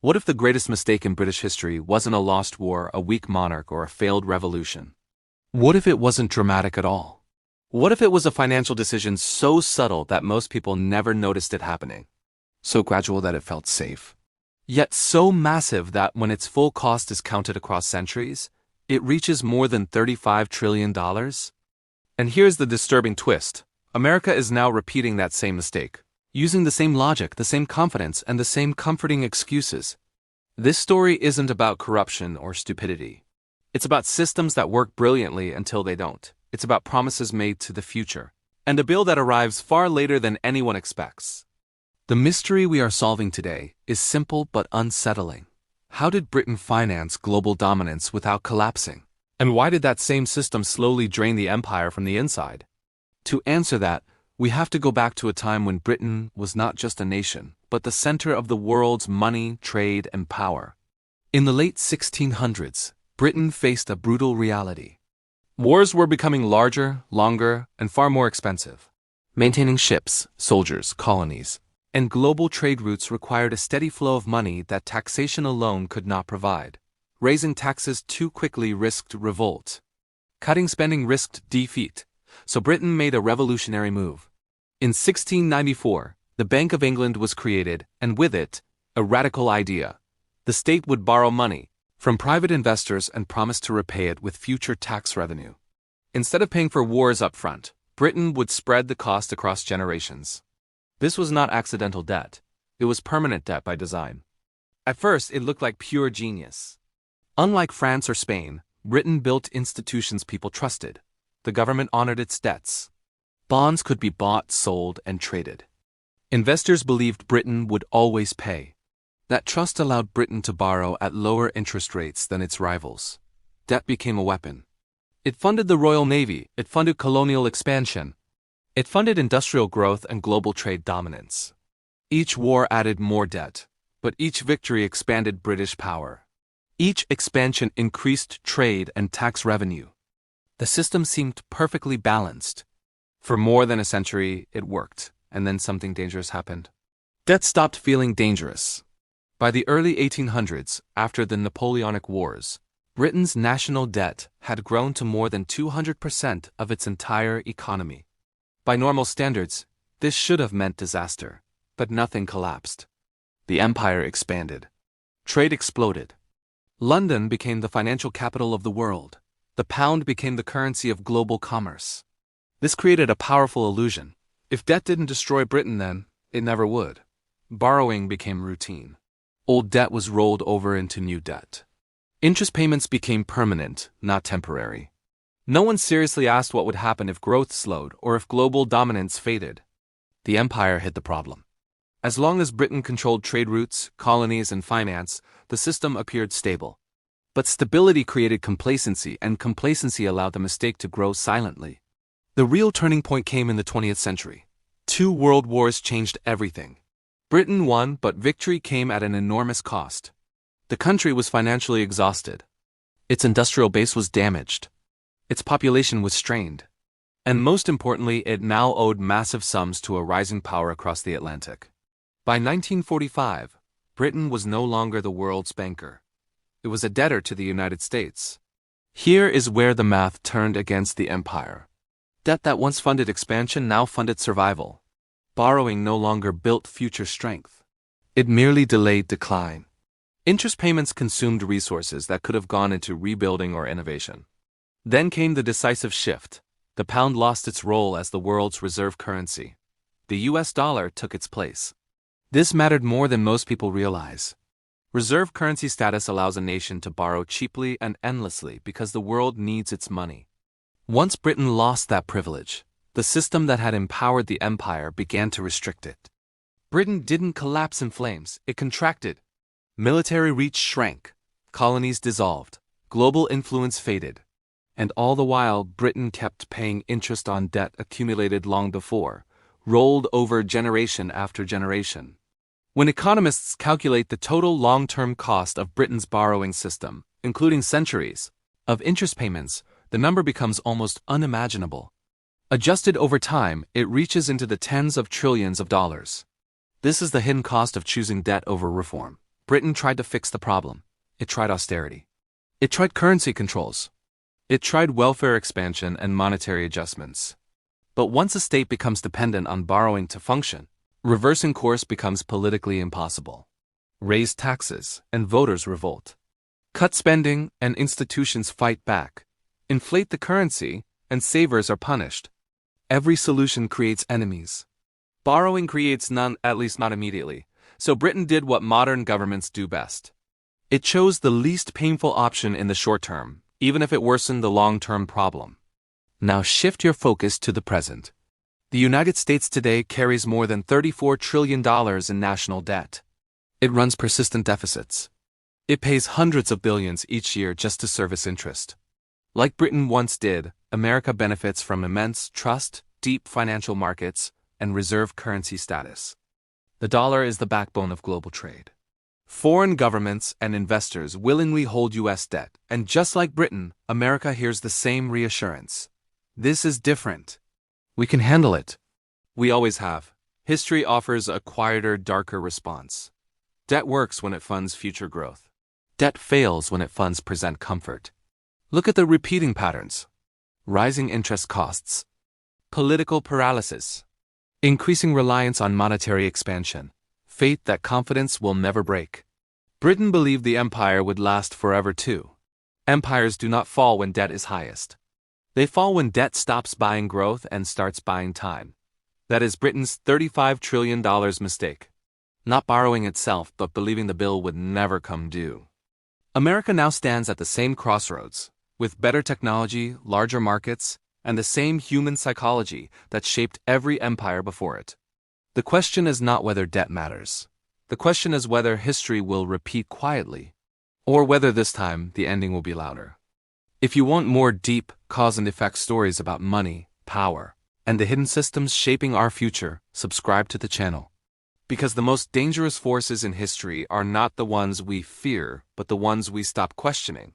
What if the greatest mistake in British history wasn't a lost war, a weak monarch, or a failed revolution? What if it wasn't dramatic at all? What if it was a financial decision so subtle that most people never noticed it happening? So gradual that it felt safe. Yet so massive that when its full cost is counted across centuries, it reaches more than $35 trillion? And here's the disturbing twist. America is now repeating that same mistake, using the same logic, the same confidence, and the same comforting excuses. This story isn't about corruption or stupidity. It's about systems that work brilliantly until they don't. It's about promises made to the future, and a bill that arrives far later than anyone expects. The mystery we are solving today is simple but unsettling. How did Britain finance global dominance without collapsing? And why did that same system slowly drain the empire from the inside? To answer that, we have to go back to a time when Britain was not just a nation, but the center of the world's money, trade, and power. In the late 1600s, Britain faced a brutal reality. Wars were becoming larger, longer, and far more expensive. Maintaining ships, soldiers, colonies, and global trade routes required a steady flow of money that taxation alone could not provide. Raising taxes too quickly risked revolt. Cutting spending risked defeat. So Britain made a revolutionary move. In 1694, the Bank of England was created, and with it, a radical idea. The state would borrow money from private investors and promise to repay it with future tax revenue. Instead of paying for wars up front, Britain would spread the cost across generations. This was not accidental debt. It was permanent debt by design. At first, it looked like pure genius. Unlike France or Spain, Britain built institutions people trusted. The government honored its debts. Bonds could be bought, sold, and traded. Investors believed Britain would always pay. That trust allowed Britain to borrow at lower interest rates than its rivals. Debt became a weapon. It funded the Royal Navy, it funded colonial expansion, it funded industrial growth and global trade dominance. Each war added more debt, but each victory expanded British power. Each expansion increased trade and tax revenue. The system seemed perfectly balanced. For more than a century, it worked, and then something dangerous happened. Debt stopped feeling dangerous. By the early 1800s, after the Napoleonic Wars, Britain's national debt had grown to more than 200% of its entire economy. By normal standards, this should have meant disaster, but nothing collapsed. The empire expanded. Trade exploded. London became the financial capital of the world. The pound became the currency of global commerce. This created a powerful illusion. If debt didn't destroy Britain then, it never would. Borrowing became routine. Old debt was rolled over into new debt. Interest payments became permanent, not temporary. No one seriously asked what would happen if growth slowed or if global dominance faded. The empire hid the problem. As long as Britain controlled trade routes, colonies, and finance, the system appeared stable. But stability created complacency, and complacency allowed the mistake to grow silently. The real turning point came in the 20th century. 2 world wars changed everything. Britain won, but victory came at an enormous cost. The country was financially exhausted. Its industrial base was damaged. Its population was strained. And most importantly, it now owed massive sums to a rising power across the Atlantic. By 1945, Britain was no longer the world's banker. It was a debtor to the United States. Here is where the math turned against the empire. Debt that once funded expansion now funded survival. Borrowing no longer built future strength. It merely delayed decline. Interest payments consumed resources that could have gone into rebuilding or innovation. Then came the decisive shift. The pound lost its role as the world's reserve currency. The US dollar took its place. This mattered more than most people realize. Reserve currency status allows a nation to borrow cheaply and endlessly because the world needs its money. Once Britain lost that privilege, the system that had empowered the empire began to restrict it. Britain didn't collapse in flames, it contracted. Military reach shrank, colonies dissolved, global influence faded. And all the while, Britain kept paying interest on debt accumulated long before, rolled over generation after generation. When economists calculate the total long-term cost of Britain's borrowing system, including centuries of interest payments, the number becomes almost unimaginable. Adjusted over time, it reaches into the tens of trillions of dollars. This is the hidden cost of choosing debt over reform. Britain tried to fix the problem. It tried austerity. It tried currency controls. It tried welfare expansion and monetary adjustments. But once a state becomes dependent on borrowing to function, reversing course becomes politically impossible. Raise taxes, and voters revolt. Cut spending, and institutions fight back. Inflate the currency, and savers are punished. Every solution creates enemies. Borrowing creates none, at least not immediately. So Britain did what modern governments do best. It chose the least painful option in the short term, even if it worsened the long-term problem. Now shift your focus to the present. The United States today carries more than $34 trillion in national debt. It runs persistent deficits. It pays hundreds of billions each year just to service interest. Like Britain once did, America benefits from immense trust, deep financial markets, and reserve currency status. The dollar is the backbone of global trade. Foreign governments and investors willingly hold U.S. debt, and just like Britain, America hears the same reassurance. This is different. We can handle it. We always have. History offers a quieter, darker response. Debt works when it funds future growth. Debt fails when it funds present comfort. Look at the repeating patterns. Rising interest costs. Political paralysis. Increasing reliance on monetary expansion. Faith that confidence will never break. Britain believed the empire would last forever too. Empires do not fall when debt is highest. They fall when debt stops buying growth and starts buying time. That is Britain's $35 trillion mistake. Not borrowing itself, but believing the bill would never come due. America now stands at the same crossroads, with better technology, larger markets, and the same human psychology that shaped every empire before it. The question is not whether debt matters. The question is whether history will repeat quietly, or whether this time the ending will be louder. If you want more deep, cause and effect stories about money, power, and the hidden systems shaping our future, subscribe to the channel. Because the most dangerous forces in history are not the ones we fear, but the ones we stop questioning.